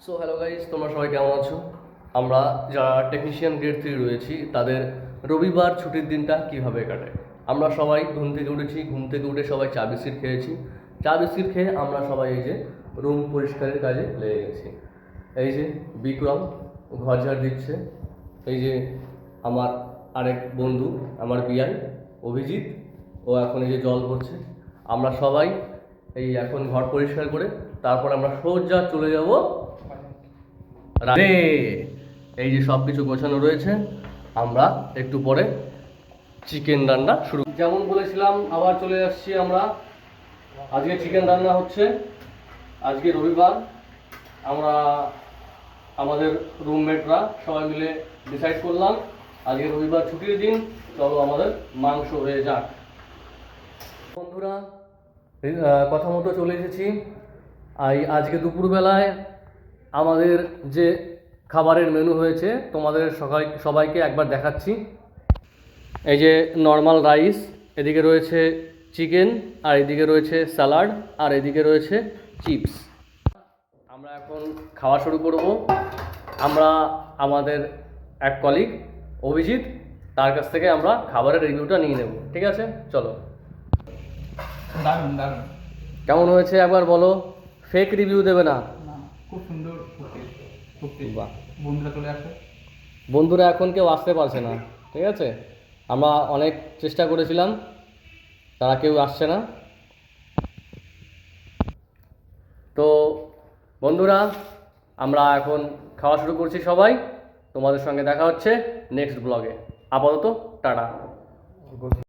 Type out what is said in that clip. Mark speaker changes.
Speaker 1: So hello guys, তোমরা সবাই কেমন আছো? আমরা যারা টেকনিশিয়ান গ্রেড 3 রয়েছি তাদের রবিবার ছুটির দিনটা কিভাবে কাটে। আমরা সবাই ঘুম থেকে উঠেছি, ঘুম থেকে উঠে সবাই চা বিস্কিট খেয়েছি। চা বিস্কিট খেয়ে আমরা সবাই এই যে রুম পরিষ্কারের কাজে লেগে গেছি। এই যে বিক্রম ঘর ঝাড় দিচ্ছে, এই যে আমার আরেক বন্ধু আমার বিয়ান অভিজিৎ, ও এখন এই যে জল ভরছে। আমরা সবাই এই এখন ঘর পরিষ্কার করে তারপর আমরা সোজা চলে যাব রাতে। এই যে সব কিছু গোছানো রয়েছে, আমরা একটু পরে চিকেন রান্না শুরু। যেমন বলেছিলাম আবার চলে আসছি আমরা। আজকে চিকেন রান্না হচ্ছে, আজকে রবিবার। আমরা আমাদের রুমমেটরা সবাই মিলে ডিসাইড করলাম আজকে রবিবার ছুটির দিন, চলো আমাদের মাংস হয়ে যাক। বন্ধুরা কথা মতো চলে এসেছি। আজকে দুপুরবেলায় আমাদের যে খাবারের মেনু হয়েছে তোমাদের সবাইকে একবার দেখাচ্ছি। এই যে নর্মাল রাইস, এদিকে রয়েছে চিকেন, আর এদিকে রয়েছে স্যালাড, আর এদিকে রয়েছে চিপস। আমরা এখন খাওয়া শুরু করব। আমরা আমাদের এক কলিগ অভিজিৎ, তার কাছ থেকে আমরা খাবারের রিভিউটা নিয়ে নেব, ঠিক আছে? চলো।
Speaker 2: দারুণ দারুণ।
Speaker 1: কেমন হয়েছে একবার বলো, ফেক রিভিউ দেবে না।
Speaker 2: খুব সুন্দর ফুর্তি।
Speaker 1: বাহ।
Speaker 2: বন্ধুরা চলে আসে।
Speaker 1: বন্ধুরা এখন কেউ আসতে পারছে না, ঠিক আছে? আমরা অনেক চেষ্টা করেছিলাম, তারা কেউ আসছে না। তো বন্ধুরা আমরা এখন খাওয়া শুরু করছি সবাই। তোমাদের সঙ্গে দেখা হচ্ছে নেক্সট ব্লগে। আপাতত টাটা।